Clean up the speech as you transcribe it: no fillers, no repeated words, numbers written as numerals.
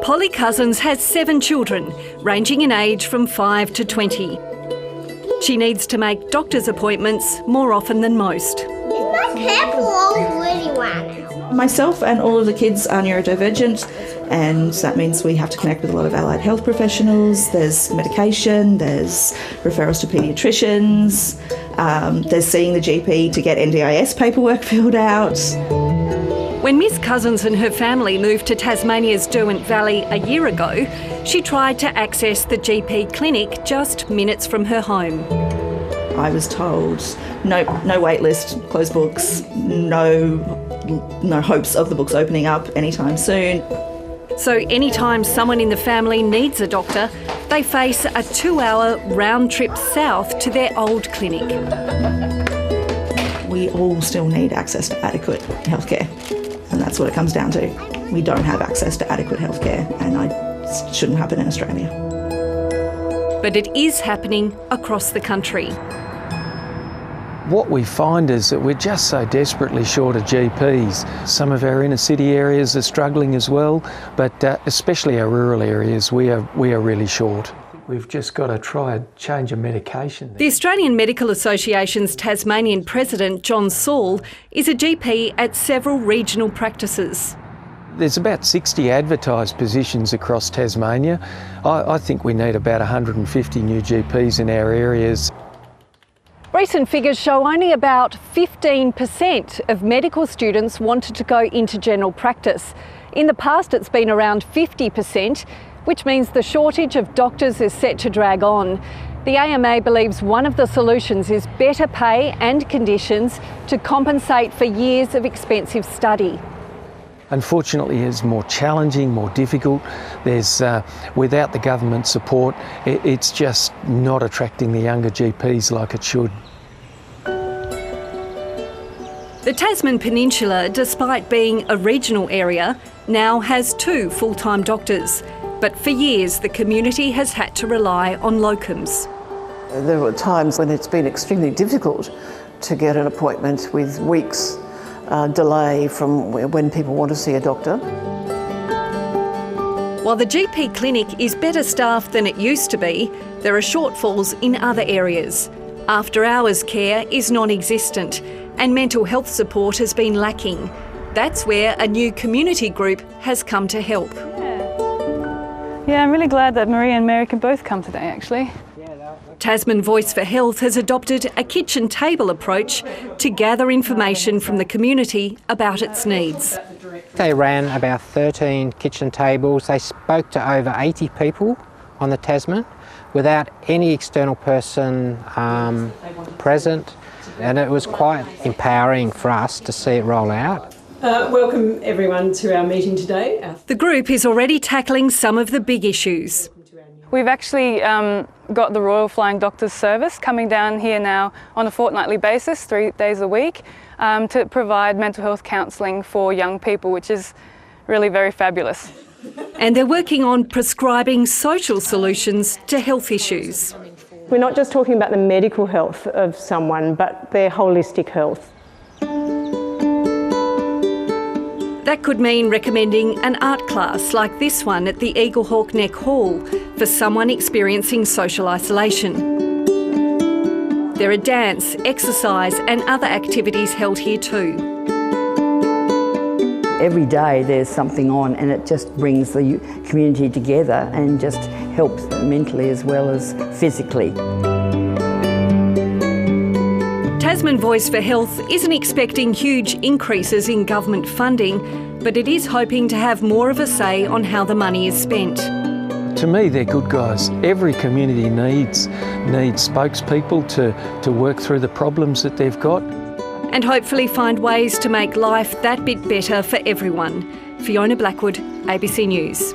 Polly Cousens has 7 children, ranging in age from 5 to 20. She needs to make doctor's appointments more often than most. Is my purple already run out? Myself and all of the kids are neurodivergent, and that means we have to connect with a lot of allied health professionals. There's medication, there's referrals to paediatricians, there's seeing the GP to get NDIS paperwork filled out. When Miss Cousens and her family moved to Tasmania's Derwent Valley a year ago, she tried to access the GP clinic just minutes from her home. I was told no waitlist, closed books, no hopes of the books opening up anytime soon. So anytime someone in the family needs a doctor, they face a 2-hour round trip south to their old clinic. We all still need access to adequate healthcare, and that's what it comes down to. We don't have access to adequate healthcare, and it shouldn't happen in Australia. But it is happening across the country. What we find is that we're just so desperately short of GPs. Some of our inner city areas are struggling as well, but especially our rural areas, we are really short. We've just got to try and change a medication. The Australian Medical Association's Tasmanian President, John Saul, is a GP at several regional practices. There's about 60 advertised positions across Tasmania. I think we need about 150 new GPs in our areas. Recent figures show only about 15% of medical students wanted to go into general practice. In the past, it's been around 50%, which means the shortage of doctors is set to drag on. The AMA believes one of the solutions is better pay and conditions to compensate for years of expensive study. Unfortunately, it's more challenging, more difficult. There's, without the government support, it's just not attracting the younger GPs like it should. The Tasman Peninsula, despite being a regional area, now has 2 full-time doctors. But for years, the community has had to rely on locums. There were times when it's been extremely difficult to get an appointment with weeks delay from when people want to see a doctor. While the GP clinic is better staffed than it used to be, there are shortfalls in other areas. After-hours care is non-existent and mental health support has been lacking. That's where a new community group has come to help. Yeah, I'm really glad that Maria and Mary can both come today, actually. Tasman Voice for Health has adopted a kitchen table approach to gather information from the community about its needs. They ran about 13 kitchen tables. They spoke to over 80 people on the Tasman without any external person present, and it was quite empowering for us to see it roll out. Welcome everyone to our meeting today. The group is already tackling some of the big issues. We've actually got the Royal Flying Doctors Service coming down here now on a fortnightly basis, 3 days a week, to provide mental health counselling for young people, which is really very fabulous. And they're working on prescribing social solutions to health issues. We're not just talking about the medical health of someone, but their holistic health. That could mean recommending an art class like this one at the Eaglehawk Neck Hall for someone experiencing social isolation. There are dance, exercise and other activities held here too. Every day there's something on and it just brings the community together and just helps mentally as well as physically. Tasman Voice for Health isn't expecting huge increases in government funding, but it is hoping to have more of a say on how the money is spent. To me, they're good guys. Every community needs spokespeople to work through the problems that they've got. And hopefully find ways to make life that bit better for everyone. Fiona Blackwood, ABC News.